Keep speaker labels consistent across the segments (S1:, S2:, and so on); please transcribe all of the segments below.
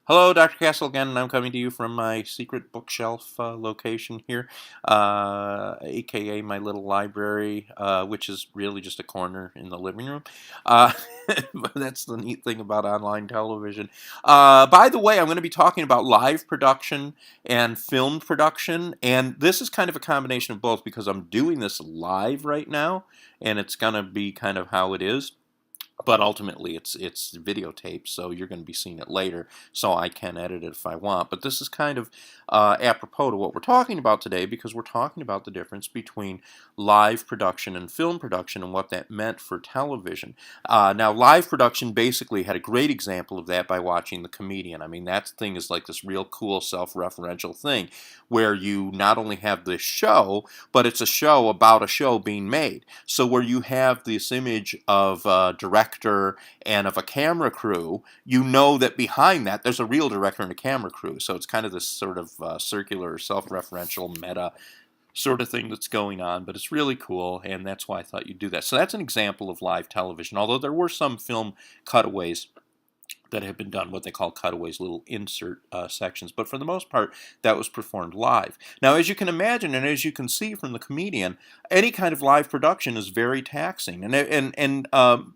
S1: Hello, Dr. Kassel again, and I'm coming to you from my secret bookshelf location here, aka my little library, which is really just a corner in the living room. Uh, but that's the neat thing about online television. By the way, I'm going to be talking about live production and film production, and this is kind of a combination of both because I'm doing this live right now, and it's going to be kind of how it is, but ultimately it's videotaped, so you're going to be seeing it later, so I can edit it if I want. But this is kind of apropos to what we're talking about today, because we're talking about the difference between live production and film production and what that meant for television. Now, live production basically had a great example of that by watching The Comedian. I mean, that thing is like this real cool self-referential thing where you not only have this show, but it's a show about a show being made. So where you have this image of a director and of a camera crew, you know that behind that there's a real director and a camera crew. So it's kind of this sort of circular, self-referential, meta sort of thing that's going on, but it's really cool, and that's why I thought you'd do that. So that's an example of live television, although there were some film cutaways that have been done, what they call cutaways, little insert sections. But for the most part, that was performed live. Now, as you can imagine, and as you can see from The Comedian, any kind of live production is very taxing. And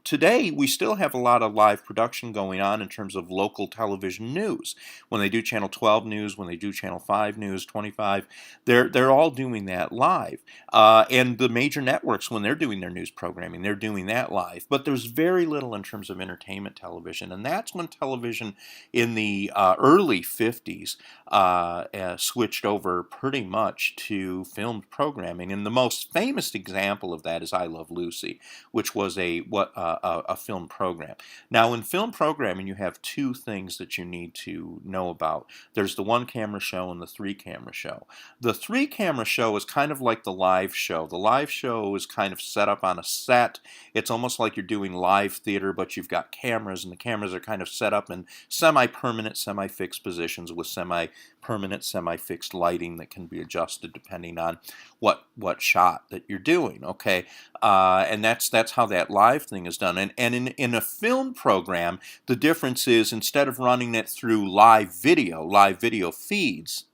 S1: today, we still have a lot of live production going on in terms of local television news. When they do Channel 12 news, when they do Channel 5 news, 25, they're all doing that live. And the major networks, when they're doing their news programming, they're doing that live. But there's very little in terms of entertainment television, and that's when television in the early 50s switched over pretty much to filmed programming. And the most famous example of that is I Love Lucy, which was a film program. Now, in film programming, you have two things that you need to know about. There's the one camera show and the three camera show. The three camera show is kind of like the live show. The live show is kind of set up on a set. It's almost like you're doing live theater, but you've got cameras, and the cameras are kind of set up in semi-permanent, semi-fixed positions with semi-permanent, semi-fixed lighting that can be adjusted depending on what shot that you're doing. Okay, and that's how that live thing is done. And in a film program, the difference is instead of running it through live video feeds,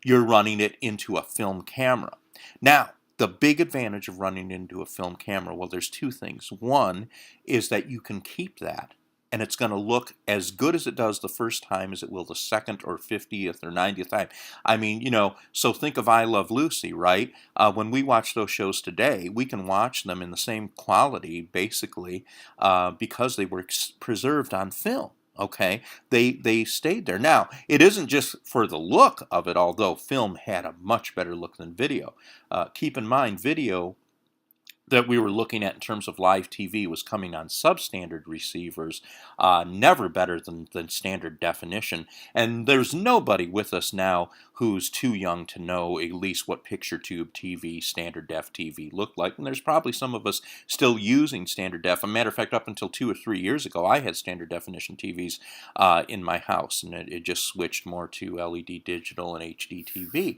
S1: you're running it into a film camera. Now, the big advantage of running into a film camera, well, there's two things. One is that you can keep that, and it's going to look as good as it does the first time as it will the second or 50th or 90th time. I mean, so think of I Love Lucy, right? When we watch those shows today, we can watch them in the same quality, basically, because they were preserved on film. Okay, they stayed there. Now, it isn't just for the look of it, although film had a much better look than video. Keep in mind, video that we were looking at in terms of live TV was coming on substandard receivers, never better than standard definition. And there's nobody with us now who's too young to know at least what picture tube TV, standard def TV looked like. And there's probably some of us still using standard def. As a matter of fact, up until 2 or 3 years ago, I had standard definition TVs in my house, and it just switched more to LED digital and HD TV.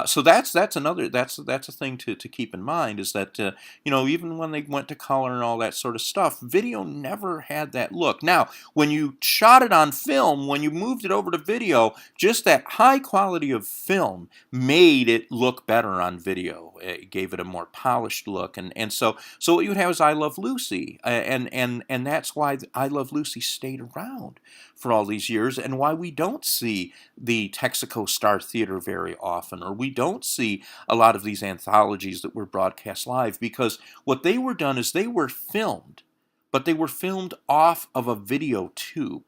S1: So that's a thing to keep in mind, is that even when they went to color and all that sort of stuff, video never had that look. Now, when you shot it on film, when you moved it over to video, just that high quality of film made it look better on video. It gave it a more polished look, and so what you would have is I Love Lucy, and that's why I Love Lucy stayed around for all these years, and why we don't see the Texaco Star Theater very often, or we don't see a lot of these anthologies that were broadcast live, because what they were done is they were filmed, but they were filmed off of a video tube.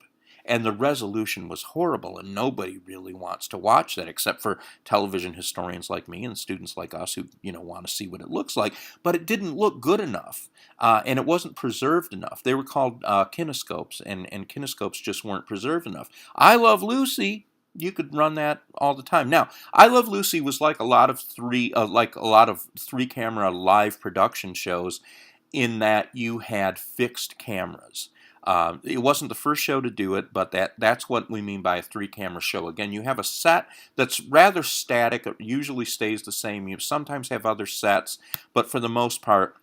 S1: And the resolution was horrible, and nobody really wants to watch that except for television historians like me and students like us who, want to see what it looks like. But it didn't look good enough, and it wasn't preserved enough. They were called kinescopes, and kinescopes just weren't preserved enough. I Love Lucy, you could run that all the time. Now, I Love Lucy was like a lot of three camera live production shows, in that you had fixed cameras. It wasn't the first show to do it, but that's what we mean by a three-camera show. Again, you have a set that's rather static. It usually stays the same. You sometimes have other sets, but for the most part,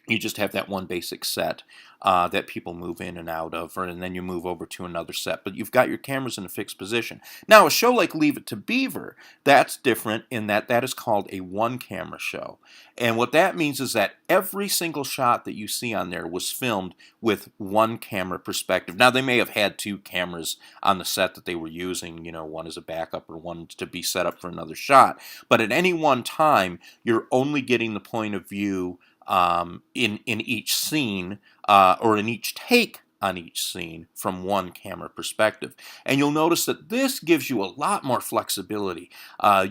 S1: You just have that one basic set that people move in and out of, and then you move over to another set. But you've got your cameras in a fixed position. Now, a show like Leave It to Beaver, that's different in that that is called a one-camera show. And what that means is that every single shot that you see on there was filmed with one camera perspective. Now, they may have had two cameras on the set that they were using, one as a backup or one to be set up for another shot. But at any one time, you're only getting the point of view in each scene or in each take on each scene from one camera perspective. And you'll notice that this gives you a lot more flexibility.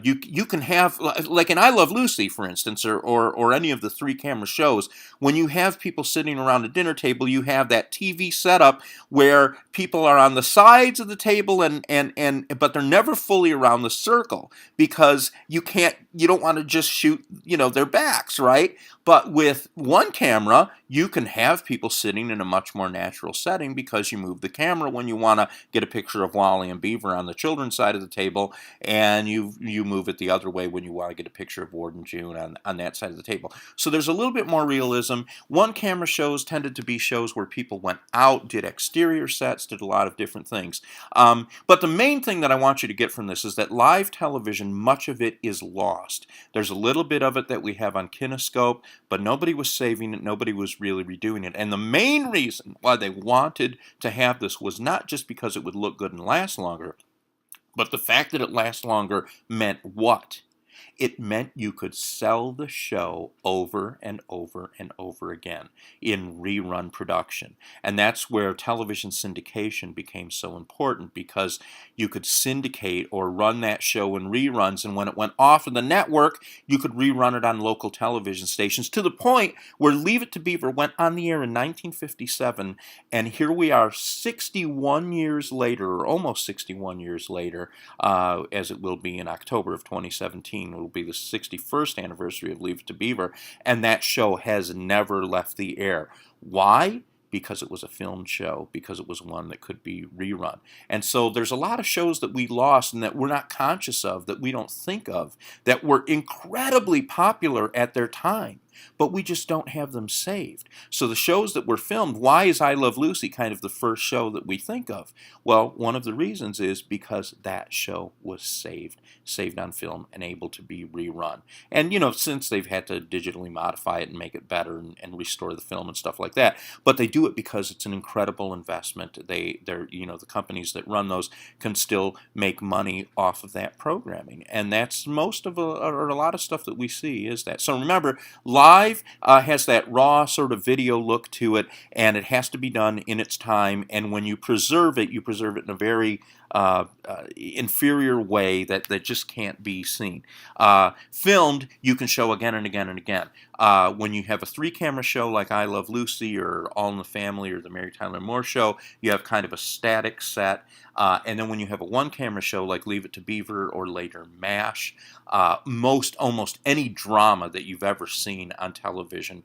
S1: You can have, like in I Love Lucy, for instance, or any of the three camera shows, when you have people sitting around a dinner table, you have that TV setup where people are on the sides of the table but they're never fully around the circle because you don't want to just shoot, their backs, right? But with one camera, you can have people sitting in a much more natural setting because you move the camera when you want to get a picture of Wally and Beaver on the children's side of the table, and you move it the other way when you want to get a picture of Ward and June on that side of the table. So there's a little bit more realism. One camera shows tended to be shows where people went out, did exterior sets, did a lot of different things. But the main thing that I want you to get from this is that live television, much of it is lost. There's a little bit of it that we have on Kinescope, but nobody was saving it, nobody was really redoing it. And the main reason why they wanted to have this was not just because it would look good and last longer, but the fact that it lasts longer meant what? It meant you could sell the show over and over and over again in rerun production. And that's where television syndication became so important, because you could syndicate or run that show in reruns, and when it went off of the network, you could rerun it on local television stations, to the point where Leave It to Beaver went on the air in 1957, and here we are 61 years later, or almost 61 years later, as it will be in October of 2017. It will be the 61st anniversary of Leave It to Beaver, and that show has never left the air. Why? Because it was a filmed show, because it was one that could be rerun. And so there's a lot of shows that we lost and that we're not conscious of, that we don't think of, that were incredibly popular at their time, but we just don't have them saved. So the shows that were filmed, why is I Love Lucy kind of the first show that we think of? Well, one of the reasons is because that show was saved on film and able to be rerun. And, since they've had to digitally modify it and make it better and restore the film and stuff like that, but they do it because it's an incredible investment. They're the companies that run those can still make money off of that programming. And that's most of a lot of stuff that we see is that. So remember, live has that raw sort of video look to it, and it has to be done in its time. And when you preserve it in a very inferior way that just can't be seen. Filmed, you can show again and again and again. When you have a three-camera show like I Love Lucy or All in the Family or the Mary Tyler Moore Show, you have kind of a static set. And then when you have a one-camera show like Leave It to Beaver or later MASH, almost any drama that you've ever seen on television,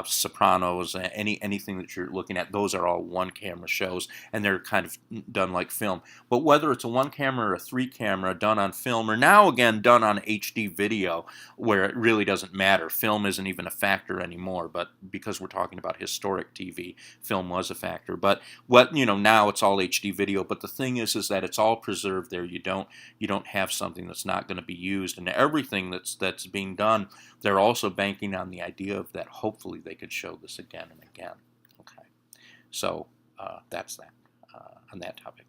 S1: Sopranos, anything that you're looking at, those are all one-camera shows, and they're kind of done like film. But whether it's a one-camera or a three-camera done on film, or now again done on HD video, where it really doesn't matter, film isn't even a factor anymore. But because we're talking about historic TV, film was a factor. But now it's all HD video. But the thing is that it's all preserved there. You don't have something that's not going to be used, and everything that's being done, they're also banking on the idea of that hopefully they could show this again and again. Okay, so that's that on that topic.